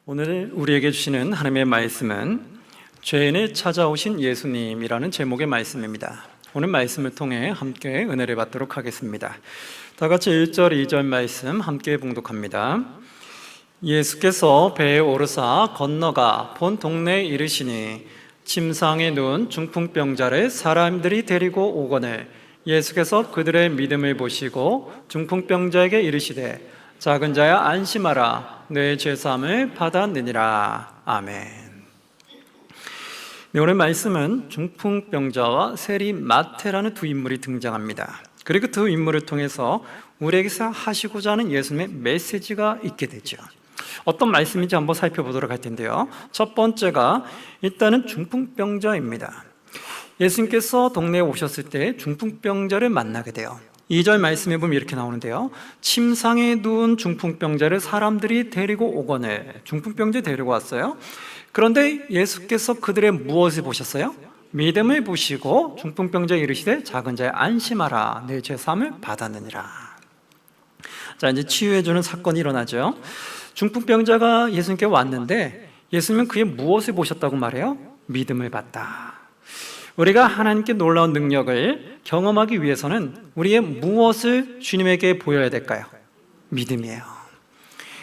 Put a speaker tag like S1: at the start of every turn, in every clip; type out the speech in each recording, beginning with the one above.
S1: 오늘 우리에게 주시는 하나님의 말씀은 죄인을 찾아오신 예수님이라는 제목의 말씀입니다. 오늘 말씀을 통해 함께 은혜를 받도록 하겠습니다. 다 같이 1절, 2절 말씀 함께 봉독합니다. 예수께서 배에 오르사 건너가 본 동네에 이르시니 침상에 누운 중풍병자를 사람들이 데리고 오거늘 예수께서 그들의 믿음을 보시고 중풍병자에게 이르시되 작은 자야 안심하라 내 죄사함을 받았느니라. 아멘. 네, 오늘 말씀은 중풍병자와 세리 마태라는 두 인물이 등장합니다. 그리고 두 인물을 통해서 우리에게서 하시고자 하는 예수님의 메시지가 있게 되죠. 어떤 말씀인지 한번 살펴보도록 할 텐데요. 첫 번째가 일단은 중풍병자입니다. 예수님께서 동네에 오셨을 때 중풍병자를 만나게 돼요. 2절 말씀에 보면 이렇게 나오는데요. 침상에 누운 중풍병자를 사람들이 데리고 오거늘, 중풍병자 데리고 왔어요. 그런데 예수께서 그들의 무엇을 보셨어요? 믿음을 보시고 중풍병자에 이르시되 작은 자야 안심하라 내 죄사함을 받았느니라. 자, 이제 치유해주는 사건이 일어나죠. 중풍병자가 예수님께 왔는데 예수님은 그의 무엇을 보셨다고 말해요? 믿음을 봤다. 우리가 하나님께 놀라운 능력을 경험하기 위해서는 우리의 무엇을 주님에게 보여야 될까요? 믿음이에요.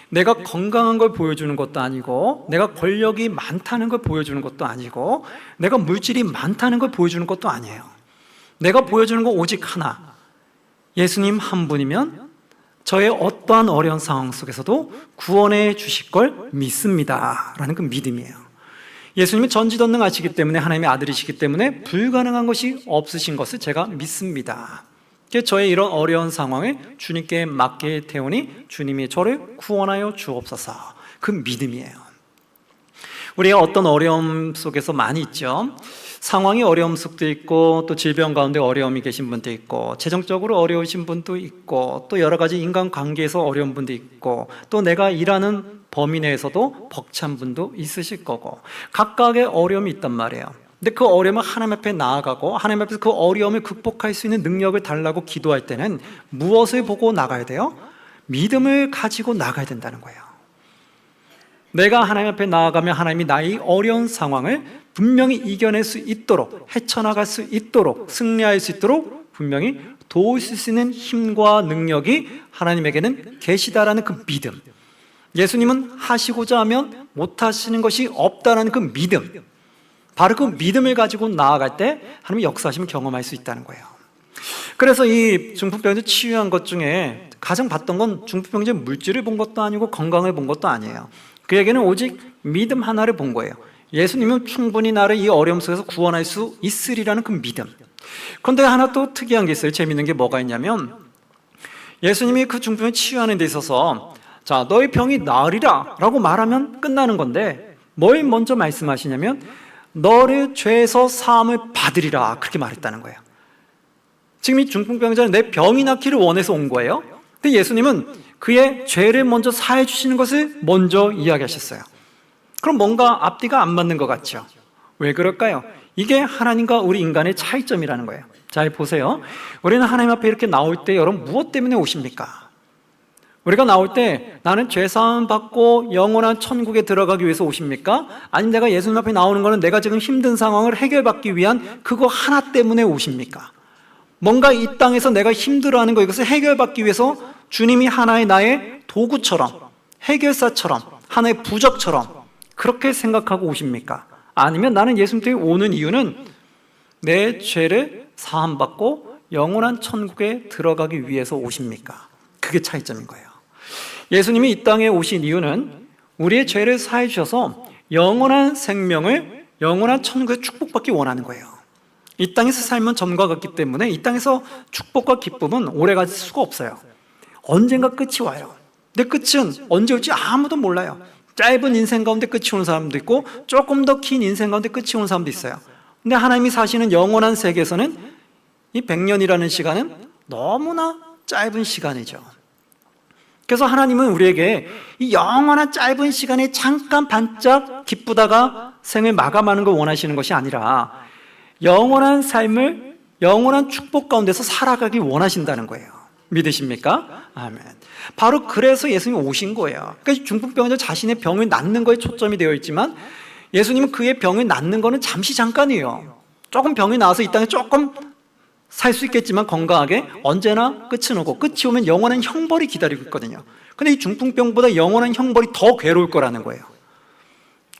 S1: 내가 건강한 걸 보여주는 것도 아니고, 내가 권력이 많다는 걸 보여주는 것도 아니고, 내가 물질이 많다는 걸 보여주는 것도 아니에요. 내가 보여주는 건 오직 하나, 예수님 한 분이면 저의 어떠한 어려운 상황 속에서도 구원해 주실 걸 믿습니다 라는 그 믿음이에요. 예수님이 전지전능하시기 때문에, 하나님의 아들이시기 때문에 불가능한 것이 없으신 것을 제가 믿습니다. 저의 이런 어려운 상황에 주님께 맡게 되오니 주님이 저를 구원하여 주옵소서. 그 믿음이에요. 우리가 어떤 어려움 속에서 많이 있죠. 상황이 어려움 속도 있고, 또 질병 가운데 어려움이 계신 분도 있고, 재정적으로 어려우신 분도 있고, 또 여러 가지 인간관계에서 어려운 분도 있고, 또 내가 일하는 범위 내에서도 벅찬 분도 있으실 거고, 각각의 어려움이 있단 말이에요. 근데 그 어려움을 하나님 앞에 나아가고 하나님 앞에서 그 어려움을 극복할 수 있는 능력을 달라고 기도할 때는 무엇을 보고 나가야 돼요? 믿음을 가지고 나가야 된다는 거예요. 내가 하나님 앞에 나아가면 하나님이 나의 어려운 상황을 분명히 이겨낼 수 있도록, 헤쳐나갈 수 있도록, 승리할 수 있도록 분명히 도우실 수 있는 힘과 능력이 하나님에게는 계시다라는 그 믿음. 예수님은 하시고자 하면 못하시는 것이 없다라는 그 믿음, 바로 그 믿음을 가지고 나아갈 때 하나님의 역사하심을 경험할 수 있다는 거예요. 그래서 이 중풍병자 치유한 것 중에 가장 봤던 건 중풍병자의 물질을 본 것도 아니고 건강을 본 것도 아니에요. 그에게는 오직 믿음 하나를 본 거예요. 예수님은 충분히 나를 이 어려움 속에서 구원할 수 있으리라는 그 믿음. 그런데 하나 또 특이한 게 있어요. 재밌는 게 뭐가 있냐면, 예수님이 그 중풍을 치유하는 데 있어서 자, 너의 병이 나으리라 라고 말하면 끝나는 건데, 뭘 먼저 말씀하시냐면 너를 죄에서 사함을 받으리라, 그렇게 말했다는 거예요. 지금 이 중풍병자는 내 병이 낫기를 원해서 온 거예요. 근데 예수님은 그의 죄를 먼저 사해 주시는 것을 먼저 이야기하셨어요. 그럼 뭔가 앞뒤가 안 맞는 것 같죠? 왜 그럴까요? 이게 하나님과 우리 인간의 차이점이라는 거예요. 잘 보세요. 우리는 하나님 앞에 이렇게 나올 때 여러분 무엇 때문에 오십니까? 우리가 나올 때 나는 죄사함 받고 영원한 천국에 들어가기 위해서 오십니까? 아니면 내가 예수님 앞에 나오는 거는 내가 지금 힘든 상황을 해결받기 위한 그거 하나 때문에 오십니까? 뭔가 이 땅에서 내가 힘들어하는 거, 이것을 해결받기 위해서 주님이 하나의 나의 도구처럼, 해결사처럼, 하나의 부적처럼 그렇게 생각하고 오십니까? 아니면 나는 예수님께 오는 이유는 내 죄를 사함받고 영원한 천국에 들어가기 위해서 오십니까? 그게 차이점인 거예요. 예수님이 이 땅에 오신 이유는 우리의 죄를 사해 주셔서 영원한 생명을, 영원한 천국에 축복받기 원하는 거예요. 이 땅에서 삶은 점과 같기 때문에 이 땅에서 축복과 기쁨은 오래갈 수가 없어요. 언젠가 끝이 와요. 근데 끝은 언제 올지 아무도 몰라요. 짧은 인생 가운데 끝이 오는 사람도 있고 조금 더 긴 인생 가운데 끝이 오는 사람도 있어요. 근데 하나님이 사시는 영원한 세계에서는 이 100년이라는 시간은 너무나 짧은 시간이죠. 그래서 하나님은 우리에게 이 영원한 짧은 시간에 잠깐 반짝 기쁘다가 생을 마감하는 걸 원하시는 것이 아니라 영원한 삶을 영원한 축복 가운데서 살아가기 원하신다는 거예요. 믿으십니까? 아멘. 바로 그래서 예수님이 오신 거예요. 그러니까 중풍병자 자신의 병을 낫는 거에 초점이 되어 있지만 예수님은 그의 병을 낫는 거는 잠시 잠깐이에요. 조금 병이 나와서 이 땅에 조금 살 수 있겠지만 건강하게 언제나 끝은 오고 끝이 오면 영원한 형벌이 기다리고 있거든요. 근데 이 중풍병보다 영원한 형벌이 더 괴로울 거라는 거예요.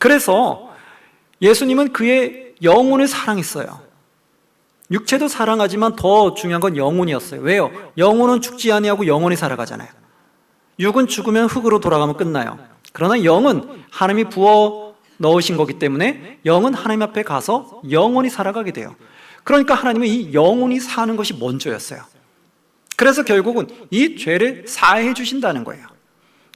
S1: 그래서 예수님은 그의 영혼을 사랑했어요. 육체도 사랑하지만 더 중요한 건 영혼이었어요. 왜요? 영혼은 죽지 아니하고 영원히 살아가잖아요. 육은 죽으면 흙으로 돌아가면 끝나요. 그러나 영은 하나님이 부어 넣으신 거기 때문에 영은 하나님 앞에 가서 영원히 살아가게 돼요. 그러니까 하나님은 이 영혼이 사는 것이 먼저였어요. 그래서 결국은 이 죄를 사해 주신다는 거예요.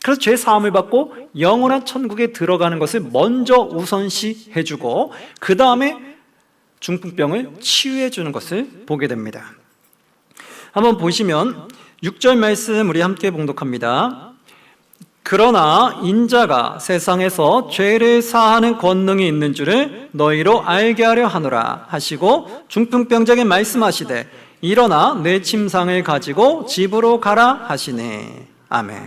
S1: 그래서 죄 사함을 받고 영원한 천국에 들어가는 것을 먼저 우선시 해주고 그 다음에 중풍병을 치유해 주는 것을 보게 됩니다. 한번 보시면 6절 말씀 우리 함께 봉독합니다. 그러나 인자가 세상에서 죄를 사하는 권능이 있는 줄을 너희로 알게 하려 하노라 하시고 중풍병자에게 말씀하시되 일어나 내 침상을 가지고 집으로 가라 하시네. 아멘.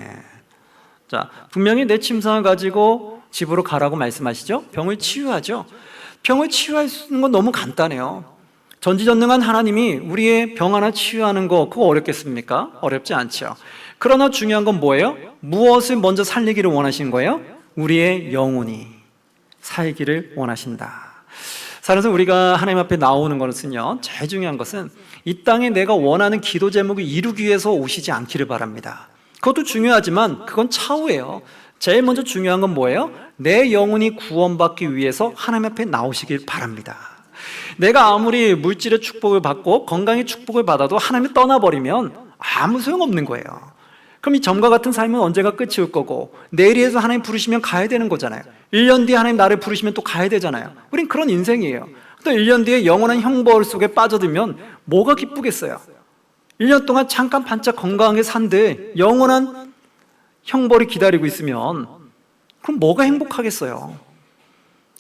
S1: 자, 분명히 내 침상을 가지고 집으로 가라고 말씀하시죠. 병을 치유하죠. 병을 치유할 수 있는 건 너무 간단해요. 전지전능한 하나님이 우리의 병 하나 치유하는 거 그거 어렵겠습니까? 어렵지 않죠. 그러나 중요한 건 뭐예요? 무엇을 먼저 살리기를 원하시는 거예요? 우리의 영혼이 살기를 원하신다. 살아서 우리가 하나님 앞에 나오는 것은요, 제일 중요한 것은 이 땅에 내가 원하는 기도 제목을 이루기 위해서 오시지 않기를 바랍니다. 그것도 중요하지만 그건 차후예요. 제일 먼저 중요한 건 뭐예요? 내 영혼이 구원받기 위해서 하나님 앞에 나오시길 바랍니다. 내가 아무리 물질의 축복을 받고 건강의 축복을 받아도 하나님이 떠나버리면 아무 소용없는 거예요. 그럼 이 점과 같은 삶은 언제가 끝이 올 거고 내일에서 하나님 부르시면 가야 되는 거잖아요. 1년 뒤에 하나님 나를 부르시면 또 가야 되잖아요. 우린 그런 인생이에요. 또 1년 뒤에 영원한 형벌 속에 빠져들면 뭐가 기쁘겠어요? 1년 동안 잠깐 반짝 건강하게 산데 영원한 형벌이 기다리고 있으면 그럼 뭐가 행복하겠어요?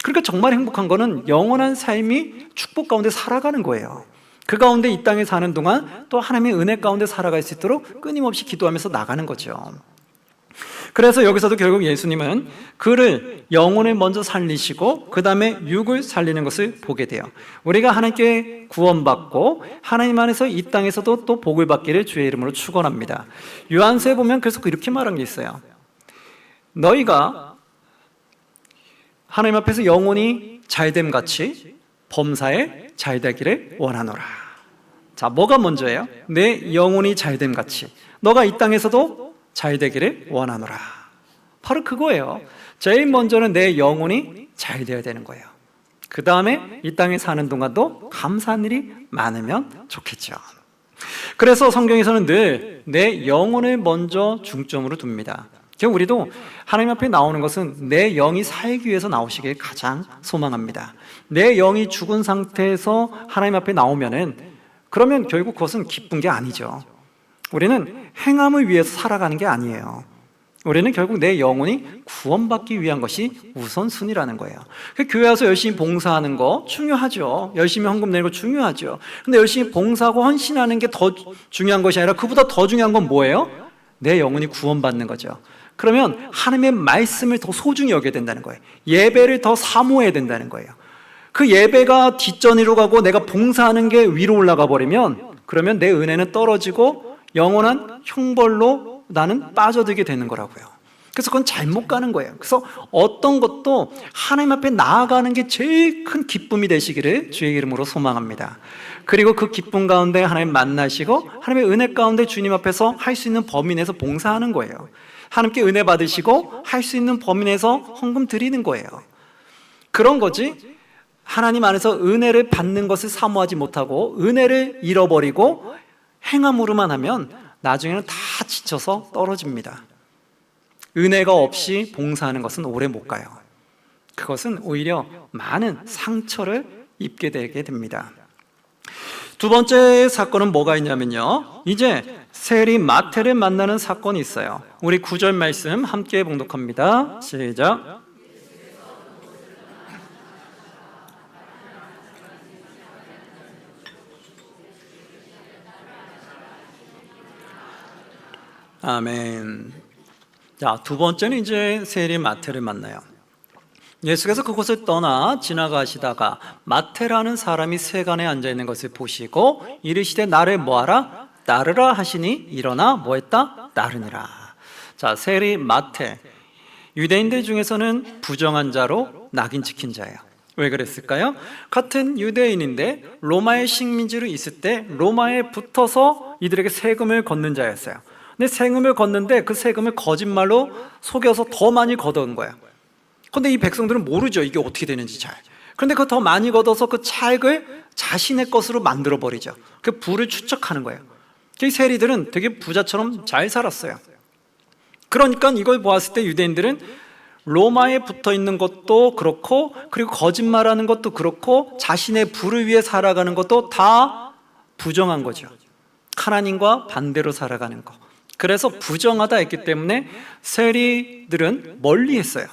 S1: 그러니까 정말 행복한 거는 영원한 삶이 축복 가운데 살아가는 거예요. 그 가운데 이 땅에 사는 동안 또 하나님의 은혜 가운데 살아갈 수 있도록 끊임없이 기도하면서 나가는 거죠. 그래서 여기서도 결국 예수님은 그를 영혼을 먼저 살리시고 그 다음에 육을 살리는 것을 보게 돼요. 우리가 하나님께 구원받고 하나님 안에서 이 땅에서도 또 복을 받기를 주의 이름으로 축원합니다. 요한서에 보면 그래서 이렇게 말한 게 있어요. 너희가 하나님 앞에서 영혼이 잘됨 같이 범사에 잘되기를 원하노라. 자, 뭐가 먼저예요? 내 영혼이 잘됨 같이 너가 이 땅에서도 잘되기를 원하노라. 바로 그거예요. 제일 먼저는 내 영혼이 잘 되어야 되는 거예요. 그 다음에 이 땅에 사는 동안도 감사한 일이 많으면 좋겠죠. 그래서 성경에서는 늘 내 영혼을 먼저 중점으로 둡니다. 우리도 하나님 앞에 나오는 것은 내 영이 살기 위해서 나오시길 가장 소망합니다. 내 영이 죽은 상태에서 하나님 앞에 나오면은 그러면 결국 그것은 기쁜 게 아니죠. 우리는 행함을 위해서 살아가는 게 아니에요. 우리는 결국 내 영혼이 구원받기 위한 것이 우선순위라는 거예요. 교회 와서 열심히 봉사하는 거 중요하죠. 열심히 헌금 내는 거 중요하죠. 근데 열심히 봉사하고 헌신하는 게 더 중요한 것이 아니라 그보다 더 중요한 건 뭐예요? 내 영혼이 구원받는 거죠. 그러면 하나님의 말씀을 더 소중히 여겨야 된다는 거예요. 예배를 더 사모해야 된다는 거예요. 그 예배가 뒷전으로 가고 내가 봉사하는 게 위로 올라가 버리면 그러면 내 은혜는 떨어지고 영원한 형벌로 나는 빠져들게 되는 거라고요. 그래서 그건 잘못 가는 거예요. 그래서 어떤 것도 하나님 앞에 나아가는 게 제일 큰 기쁨이 되시기를 주의 이름으로 소망합니다. 그리고 그 기쁨 가운데 하나님 만나시고 하나님의 은혜 가운데 주님 앞에서 할 수 있는 범위 내에서 봉사하는 거예요. 하나님께 은혜 받으시고 할 수 있는 범위 내에서 헌금 드리는 거예요. 그런 거지 하나님 안에서 은혜를 받는 것을 사모하지 못하고 은혜를 잃어버리고 행함으로만 하면 나중에는 다 지쳐서 떨어집니다. 은혜가 없이 봉사하는 것은 오래 못 가요. 그것은 오히려 많은 상처를 입게 되게 됩니다. 두 번째 사건은 뭐가 있냐면요, 이제 세리 마태를 만나는 사건이 있어요. 우리 9절 말씀 함께 봉독합니다. 시작. 아멘. 자, 두 번째는 이제 세리 마태를 만나요. 예수께서 그곳을 떠나 지나가시다가 마태라는 사람이 세간에 앉아 있는 것을 보시고 이르시되 나를 뭐하라? 따르라 하시니 일어나 뭐했다? 따르니라. 자, 세리 마태, 유대인들 중에서는 부정한 자로 낙인 찍힌 자예요. 왜 그랬을까요? 같은 유대인인데 로마의 식민지로 있을 때 로마에 붙어서 이들에게 세금을 걷는 자였어요. 근데 세금을 걷는데 그 세금을 거짓말로 속여서 더 많이 걷어온 거예요. 근데 이 백성들은 모르죠, 이게 어떻게 되는지 잘. 그런데 그 더 많이 걷어서 그 차액을 자신의 것으로 만들어버리죠. 그 부를 축적하는 거예요. 이 세리들은 되게 부자처럼 잘 살았어요. 그러니까 이걸 보았을 때 유대인들은 로마에 붙어 있는 것도 그렇고, 그리고 거짓말하는 것도 그렇고, 자신의 부를 위해 살아가는 것도 다 부정한 거죠. 하나님과 반대로 살아가는 거. 그래서 부정하다 했기 때문에 세리들은 멀리 했어요.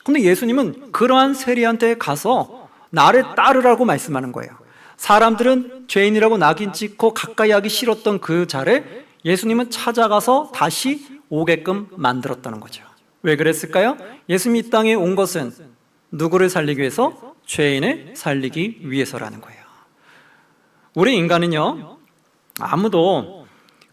S1: 근데 예수님은 그러한 세리한테 가서 나를 따르라고 말씀하는 거예요. 사람들은 죄인이라고 낙인 찍고 가까이 하기 싫었던 그 자를 예수님은 찾아가서 다시 오게끔 만들었다는 거죠. 왜 그랬을까요? 예수님이 이 땅에 온 것은 누구를 살리기 위해서? 죄인을 살리기 위해서라는 거예요. 우리 인간은요,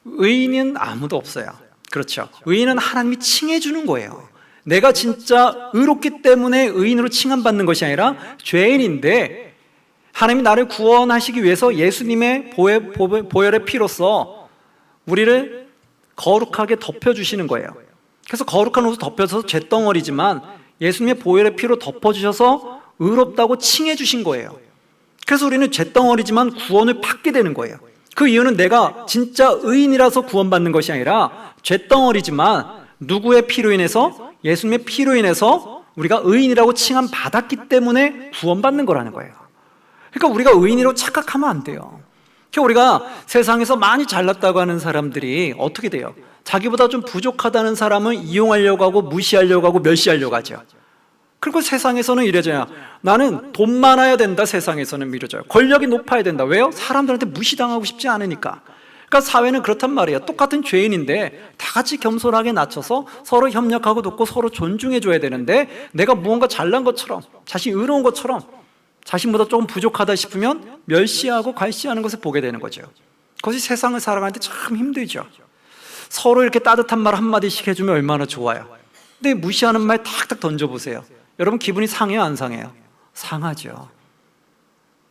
S1: 의인은 아무도 없어요. 그렇죠. 의인은 하나님이 칭해주는 거예요. 내가 진짜 의롭기 때문에 의인으로 칭함받는 것이 아니라 죄인인데 하나님이 나를 구원하시기 위해서 예수님의 보혈의 피로써 우리를 거룩하게 덮여주시는 거예요. 그래서 거룩한 옷을 덮여서 잿덩어리지만 예수님의 보혈의 피로 덮어주셔서 의롭다고 칭해주신 거예요. 그래서 우리는 잿덩어리지만 구원을 받게 되는 거예요. 그 이유는 내가 진짜 의인이라서 구원받는 것이 아니라 잿덩어리지만 누구의 피로 인해서? 예수님의 피로 인해서 우리가 의인이라고 칭함 받았기 때문에 구원받는 거라는 거예요. 그러니까 우리가 의인이라고 착각하면 안 돼요. 그러니까 우리가 세상에서 많이 잘났다고 하는 사람들이 어떻게 돼요? 자기보다 좀 부족하다는 사람은 이용하려고 하고 무시하려고 하고 멸시하려고 하죠. 그리고 세상에서는 이래져요. 나는 돈 많아야 된다. 세상에서는 이러져요. 권력이 높아야 된다. 왜요? 사람들한테 무시당하고 싶지 않으니까. 그러니까 사회는 그렇단 말이에요. 똑같은 죄인인데 다 같이 겸손하게 낮춰서 서로 협력하고 돕고 서로 존중해줘야 되는데 내가 무언가 잘난 것처럼, 자신이 의로운 것처럼 자신보다 조금 부족하다 싶으면 멸시하고 괄시하는 것을 보게 되는 거죠. 그것이 세상을 살아가는데 참 힘들죠. 서로 이렇게 따뜻한 말 한마디씩 해주면 얼마나 좋아요. 근데 무시하는 말 탁탁 던져보세요. 여러분 기분이 상해요, 안 상해요? 상하죠.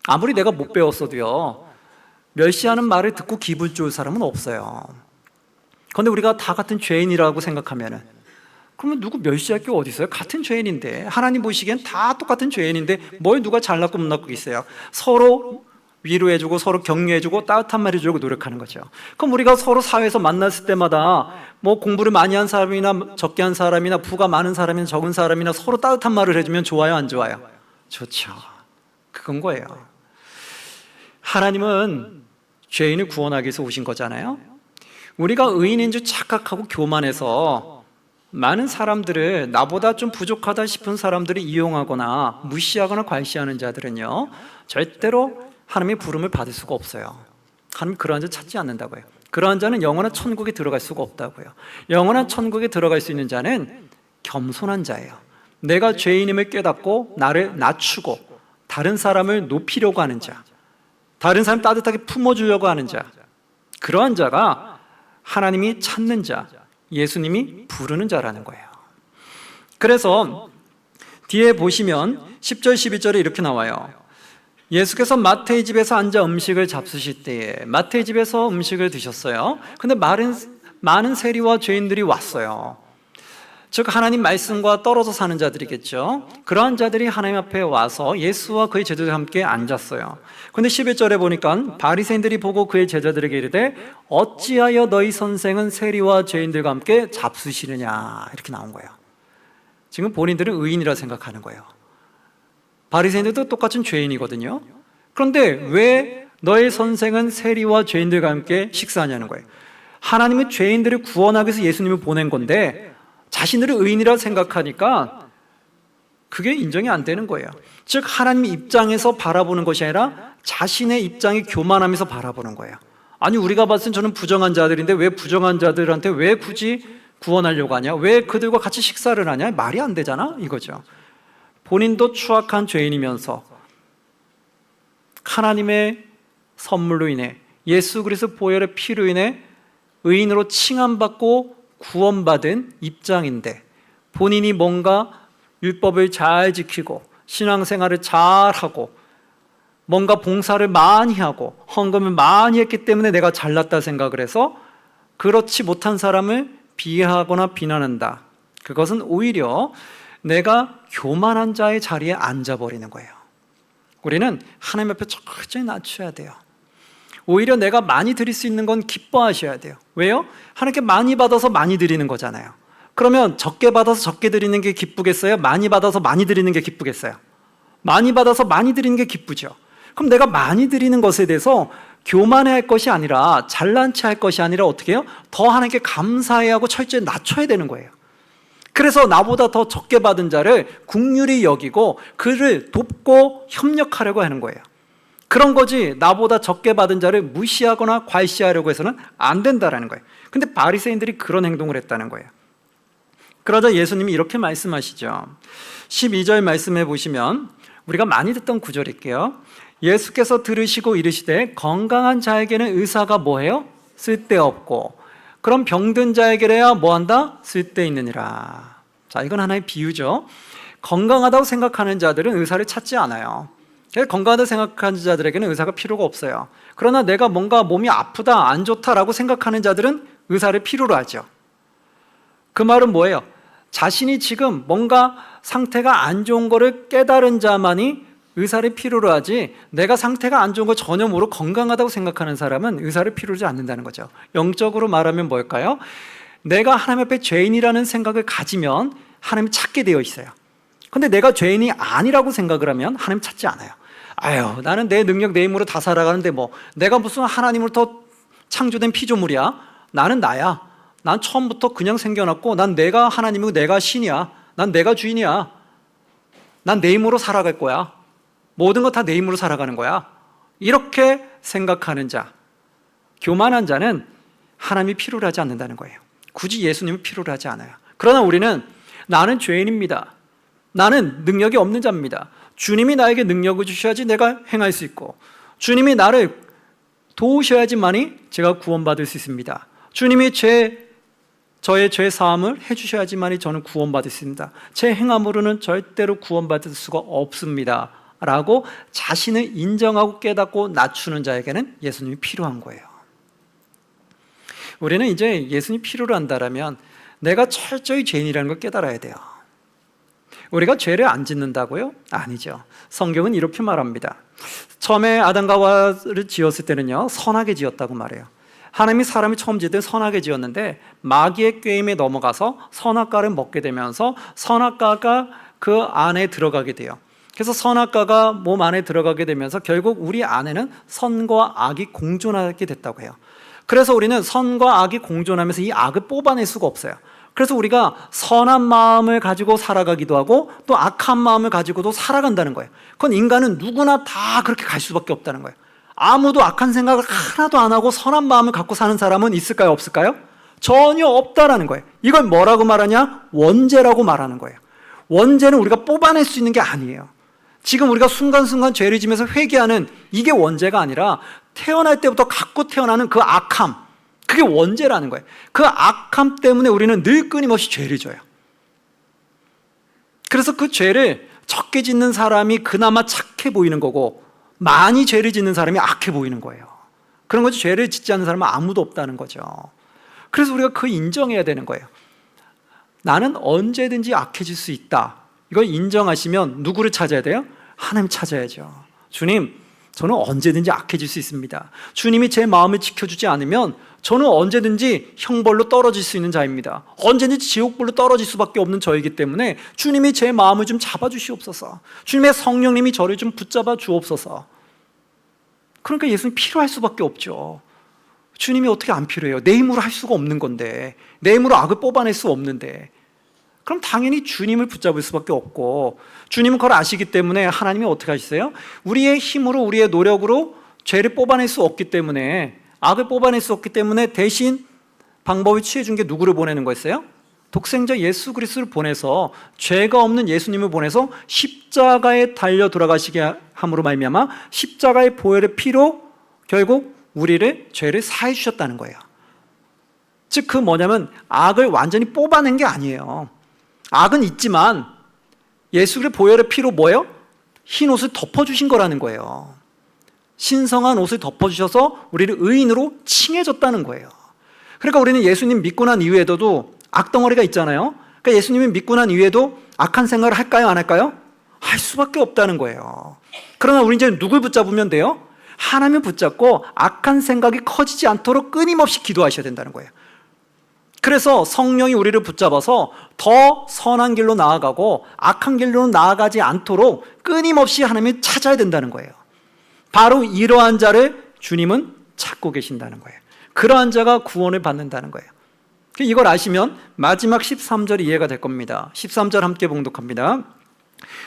S1: 아무리 내가 못 배웠어도요, 멸시하는 말을 듣고 기분 좋을 사람은 없어요. 그런데 우리가 다 같은 죄인이라고 생각하면은, 그러면 누구 멸시할 게 어디 있어요? 같은 죄인인데, 하나님 보시기엔 다 똑같은 죄인인데 뭘 누가 잘났고 못났고 있어요? 서로 위로해주고 서로 격려해주고 따뜻한 말 해주려고 노력하는 거죠. 그럼 우리가 서로 사회에서 만났을 때마다 뭐 공부를 많이 한 사람이나 적게 한 사람이나 부가 많은 사람이나 적은 사람이나 서로 따뜻한 말을 해주면 좋아요, 안 좋아요? 좋죠. 그건 거예요. 하나님은 죄인을 구원하기 위해서 오신 거잖아요. 우리가 의인인 줄 착각하고 교만해서 많은 사람들을, 나보다 좀 부족하다 싶은 사람들을 이용하거나 무시하거나 괄시하는 자들은요, 절대로 하나님의 부름을 받을 수가 없어요. 하나님 그러한 자 찾지 않는다고요. 그러한 자는 영원한 천국에 들어갈 수가 없다고요. 영원한 천국에 들어갈 수 있는 자는 겸손한 자예요. 내가 죄인임을 깨닫고 나를 낮추고 다른 사람을 높이려고 하는 자, 다른 사람 따뜻하게 품어주려고 하는 자, 그러한 자가 하나님이 찾는 자, 예수님이 부르는 자라는 거예요. 그래서 뒤에 보시면 10절 11절에 이렇게 나와요. 예수께서 마태의 집에서 앉아 음식을 잡수실 때에 마태의 집에서 음식을 드셨어요. 근데 많은 세리와 죄인들이 왔어요. 즉 하나님 말씀과 떨어져 사는 자들이겠죠. 그러한 자들이 하나님 앞에 와서 예수와 그의 제자들과 함께 앉았어요. 근데 11절에 보니까 바리새인들이 보고 그의 제자들에게 이르되 어찌하여 너희 선생은 세리와 죄인들과 함께 잡수시느냐, 이렇게 나온 거예요. 지금 본인들은 의인이라 생각하는 거예요. 바리새인들도 똑같은 죄인이거든요. 그런데 왜 너의 선생은 세리와 죄인들과 함께 식사하냐는 거예요. 하나님은 죄인들을 구원하기 위해서 예수님을 보낸 건데 자신들을 의인이라 생각하니까 그게 인정이 안 되는 거예요. 즉 하나님 입장에서 바라보는 것이 아니라 자신의 입장에 교만하면서 바라보는 거예요. 아니 우리가 봤을 땐 저는 부정한 자들인데 왜 부정한 자들한테 왜 굳이 구원하려고 하냐? 왜 그들과 같이 식사를 하냐? 말이 안 되잖아 이거죠. 본인도 추악한 죄인이면서 하나님의 선물로 인해 예수 그리스도 보혈의 피로 인해 의인으로 칭함받고 구원받은 입장인데 본인이 뭔가 율법을 잘 지키고 신앙생활을 잘하고 뭔가 봉사를 많이 하고 헌금을 많이 했기 때문에 내가 잘났다 생각을 해서 그렇지 못한 사람을 비하하거나 비난한다. 그것은 오히려 내가 교만한 자의 자리에 앉아버리는 거예요. 우리는 하나님 앞에 철저히 낮춰야 돼요. 오히려 내가 많이 드릴 수 있는 건 기뻐하셔야 돼요. 왜요? 하나님께 많이 받아서 많이 드리는 거잖아요. 그러면 적게 받아서 적게 드리는 게 기쁘겠어요? 많이 받아서 많이 드리는 게 기쁘겠어요? 많이 받아서 많이 드리는 게 기쁘죠. 그럼 내가 많이 드리는 것에 대해서 교만해할 것이 아니라 잘난 체 할 것이 아니라 어떻게 해요? 더 하나님께 감사해야 하고 철저히 낮춰야 되는 거예요. 그래서 나보다 더 적게 받은 자를 긍휼히 여기고 그를 돕고 협력하려고 하는 거예요. 그런 거지 나보다 적게 받은 자를 무시하거나 괄시하려고 해서는 안 된다라는 거예요. 근데 바리새인들이 그런 행동을 했다는 거예요. 그러자 예수님이 이렇게 말씀하시죠. 12절 말씀해 보시면 우리가 많이 듣던 구절일게요. 예수께서 들으시고 이르시되 건강한 자에게는 의사가 뭐해요? 쓸데없고 그럼 병든 자에게야 뭐한다? 쓸데있느니라. 자, 이건 하나의 비유죠. 건강하다고 생각하는 자들은 의사를 찾지 않아요. 건강하다고 생각하는 자들에게는 의사가 필요가 없어요. 그러나 내가 뭔가 몸이 아프다, 안 좋다라고 생각하는 자들은 의사를 필요로 하죠. 그 말은 뭐예요? 자신이 지금 뭔가 상태가 안 좋은 거를 깨달은 자만이 의사를 필요로 하지 내가 상태가 안 좋은 거 전혀 모르고 건강하다고 생각하는 사람은 의사를 필요로 하지 않는다는 거죠. 영적으로 말하면 뭘까요? 내가 하나님 앞에 죄인이라는 생각을 가지면 하나님을 찾게 되어 있어요. 근데 내가 죄인이 아니라고 생각을 하면 하나님 찾지 않아요. 아유, 나는 내 능력 내 힘으로 다 살아가는데 뭐 내가 무슨 하나님으로부터 창조된 피조물이야? 나는 나야. 난 처음부터 그냥 생겨났고 난 내가 하나님이고 내가 신이야. 난 내가 주인이야. 난 내 힘으로 살아갈 거야. 모든 거 다 내 힘으로 살아가는 거야. 이렇게 생각하는 자, 교만한 자는 하나님이 필요로 하지 않는다는 거예요. 굳이 예수님이 필요로 하지 않아요. 그러나 우리는 나는 죄인입니다. 나는 능력이 없는 자입니다. 주님이 나에게 능력을 주셔야지 내가 행할 수 있고 주님이 나를 도우셔야지만이 제가 구원받을 수 있습니다. 주님이 저의 죄 사함을 해주셔야지만이 저는 구원받을 수 있습니다. 제 행함으로는 절대로 구원받을 수가 없습니다. 라고 자신을 인정하고 깨닫고 낮추는 자에게는 예수님이 필요한 거예요. 우리는 이제 예수님이 필요로 한다면 내가 철저히 죄인이라는 걸 깨달아야 돼요. 우리가 죄를 안 짓는다고요? 아니죠. 성경은 이렇게 말합니다. 처음에 아담과 하와를 지었을 때는요 선하게 지었다고 말해요. 하나님이 사람이 처음 지을 때 선하게 지었는데 마귀의 꾀임에 넘어가서 선악과를 먹게 되면서 선악과가 그 안에 들어가게 돼요. 그래서 선악과가 몸 안에 들어가게 되면서 결국 우리 안에는 선과 악이 공존하게 됐다고 해요. 그래서 우리는 선과 악이 공존하면서 이 악을 뽑아낼 수가 없어요. 그래서 우리가 선한 마음을 가지고 살아가기도 하고 또 악한 마음을 가지고도 살아간다는 거예요. 그건 인간은 누구나 다 그렇게 갈 수밖에 없다는 거예요. 아무도 악한 생각을 하나도 안 하고 선한 마음을 갖고 사는 사람은 있을까요? 없을까요? 전혀 없다라는 거예요. 이걸 뭐라고 말하냐? 원죄라고 말하는 거예요. 원죄는 우리가 뽑아낼 수 있는 게 아니에요. 지금 우리가 순간순간 죄를 지면서 회개하는 이게 원죄가 아니라 태어날 때부터 갖고 태어나는 그 악함, 그게 원죄라는 거예요. 그 악함 때문에 우리는 늘 끊임없이 죄를 져요. 그래서 그 죄를 적게 짓는 사람이 그나마 착해 보이는 거고 많이 죄를 짓는 사람이 악해 보이는 거예요. 그런 거죠. 죄를 짓지 않는 사람은 아무도 없다는 거죠. 그래서 우리가 그 인정해야 되는 거예요. 나는 언제든지 악해질 수 있다. 이걸 인정하시면 누구를 찾아야 돼요? 하나님 찾아야죠. 주님, 저는 언제든지 악해질 수 있습니다. 주님이 제 마음을 지켜주지 않으면 저는 언제든지 형벌로 떨어질 수 있는 자입니다. 언제든지 지옥불로 떨어질 수밖에 없는 저이기 때문에 주님이 제 마음을 좀 잡아주시옵소서. 주님의 성령님이 저를 좀 붙잡아 주옵소서. 그러니까 예수님 필요할 수밖에 없죠. 주님이 어떻게 안 필요해요? 내 힘으로 할 수가 없는 건데, 내 힘으로 악을 뽑아낼 수 없는데, 그럼 당연히 주님을 붙잡을 수밖에 없고, 주님은 그걸 아시기 때문에 하나님이 어떻게 하시어요? 우리의 힘으로 우리의 노력으로 죄를 뽑아낼 수 없기 때문에 악을 뽑아낼 수 없기 때문에 대신 방법을 취해준 게 누구를 보내는 거였어요? 독생자 예수 그리스도를 보내서, 죄가 없는 예수님을 보내서 십자가에 달려 돌아가시게 함으로 말미암아 십자가의 보혈의 피로 결국 우리를 죄를 사해 주셨다는 거예요. 즉 그 뭐냐면 악을 완전히 뽑아낸 게 아니에요. 악은 있지만 예수의 보혈의 피로 뭐예요? 흰 옷을 덮어주신 거라는 거예요. 신성한 옷을 덮어주셔서 우리를 의인으로 칭해줬다는 거예요. 그러니까 우리는 예수님 믿고 난 이후에도 악덩어리가 있잖아요. 그러니까 예수님이 믿고 난 이후에도 악한 생각을 할까요? 안 할까요? 할 수밖에 없다는 거예요. 그러나 우리 이제 누굴 붙잡으면 돼요? 하나님을 붙잡고 악한 생각이 커지지 않도록 끊임없이 기도하셔야 된다는 거예요. 그래서 성령이 우리를 붙잡아서 더 선한 길로 나아가고 악한 길로 나아가지 않도록 끊임없이 하나님을 찾아야 된다는 거예요. 바로 이러한 자를 주님은 찾고 계신다는 거예요. 그러한 자가 구원을 받는다는 거예요. 이걸 아시면 마지막 13절이 이해가 될 겁니다. 13절 함께 봉독합니다.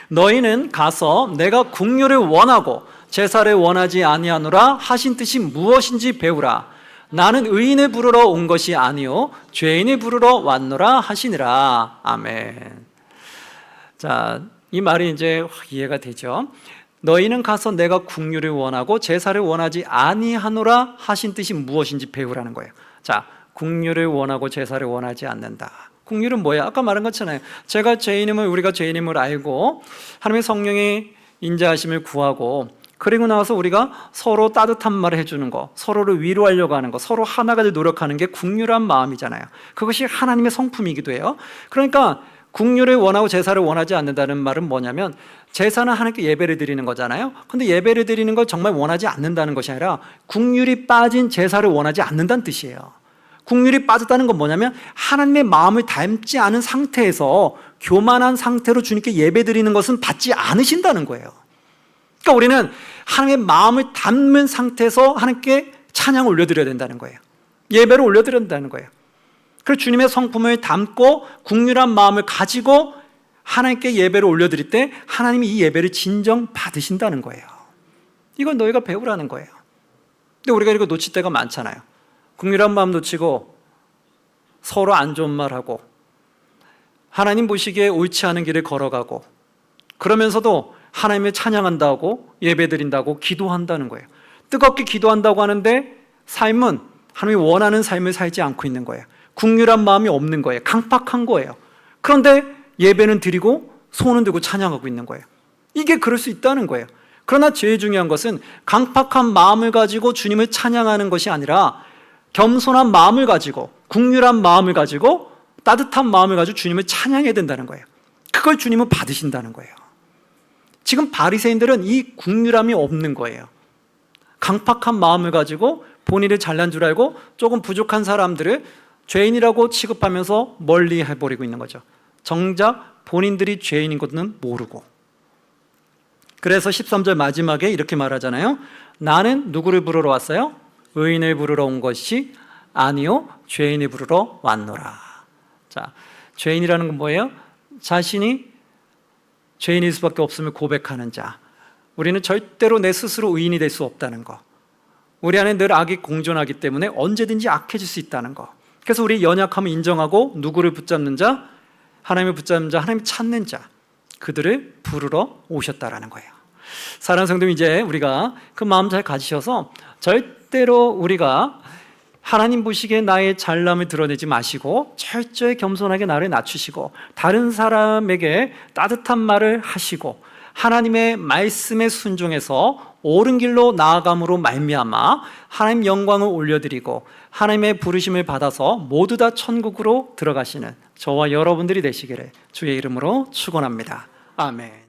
S1: 너희는 가서 내가 긍휼을 원하고 제사를 원하지 아니하노라 하신 뜻이 무엇인지 배우라. 나는 의인을 부르러 온 것이 아니요 죄인을 부르러 왔노라 하시니라. 아멘. 자, 이 말이 이제 이해가 되죠. 너희는 가서 내가 긍휼을 원하고 제사를 원하지 아니하노라 하신 뜻이 무엇인지 배우라는 거예요. 자, 긍휼을 원하고 제사를 원하지 않는다. 긍휼은 뭐야? 아까 말한 것처럼 우리가 죄인임을 알고 하나님의 성령의 인자하심을 구하고, 그리고 나서 우리가 서로 따뜻한 말을 해주는 거, 서로를 위로하려고 하는 거, 서로 하나가 될 노력하는 게 긍휼한 마음이잖아요. 그것이 하나님의 성품이기도 해요. 그러니까 긍휼을 원하고 제사를 원하지 않는다는 말은 뭐냐면, 제사는 하나님께 예배를 드리는 거잖아요. 근데 예배를 드리는 걸 정말 원하지 않는다는 것이 아니라 긍휼이 빠진 제사를 원하지 않는다는 뜻이에요. 긍휼이 빠졌다는 건 뭐냐면 하나님의 마음을 닮지 않은 상태에서 교만한 상태로 주님께 예배 드리는 것은 받지 않으신다는 거예요. 그러니까 우리는 하나님의 마음을 닮은 상태에서 하나님께 찬양을 올려드려야 된다는 거예요. 예배를 올려드려야 된다는 거예요. 그래서 주님의 성품을 담고 긍휼한 마음을 가지고 하나님께 예배를 올려드릴 때 하나님이 이 예배를 진정 받으신다는 거예요. 이건 너희가 배우라는 거예요. 근데 우리가 이거 놓칠 때가 많잖아요. 긍휼한 마음 놓치고 서로 안 좋은 말하고 하나님 보시기에 옳지 않은 길을 걸어가고, 그러면서도 하나님을 찬양한다고 예배드린다고 기도한다는 거예요. 뜨겁게 기도한다고 하는데 삶은 하나님이 원하는 삶을 살지 않고 있는 거예요. 긍휼한 마음이 없는 거예요. 강팍한 거예요. 그런데 예배는 드리고 손은 들고 찬양하고 있는 거예요. 이게 그럴 수 있다는 거예요. 그러나 제일 중요한 것은 강팍한 마음을 가지고 주님을 찬양하는 것이 아니라 겸손한 마음을 가지고, 긍휼한 마음을 가지고, 따뜻한 마음을 가지고 주님을 찬양해야 된다는 거예요. 그걸 주님은 받으신다는 거예요. 지금 바리새인들은 이 긍휼함이 없는 거예요. 강팍한 마음을 가지고 본인을 잘난 줄 알고 조금 부족한 사람들을 죄인이라고 취급하면서 멀리 해버리고 있는 거죠. 정작 본인들이 죄인인 것은 모르고. 그래서 13절 마지막에 이렇게 말하잖아요. 나는 누구를 부르러 왔어요? 의인을 부르러 온 것이 아니요 죄인을 부르러 왔노라. 자, 죄인이라는 건 뭐예요? 자신이 죄인일 수밖에 없음을 고백하는 자. 우리는 절대로 내 스스로 의인이 될 수 없다는 거. 우리 안에 늘 악이 공존하기 때문에 언제든지 악해질 수 있다는 거. 그래서 우리 연약함을 인정하고 누구를 붙잡는 자? 하나님을 붙잡는 자, 하나님을 찾는 자, 그들을 부르러 오셨다라는 거예요. 사랑하는 성도님, 이제 우리가 그 마음 잘 가지셔서 절대로 우리가 하나님 보시기에 나의 잘남을 드러내지 마시고 철저히 겸손하게 나를 낮추시고 다른 사람에게 따뜻한 말을 하시고 하나님의 말씀에 순종해서 옳은 길로 나아감으로 말미암아 하나님 영광을 올려드리고 하나님의 부르심을 받아서 모두 다 천국으로 들어가시는 저와 여러분들이 되시기를 주의 이름으로 축원합니다. 아멘.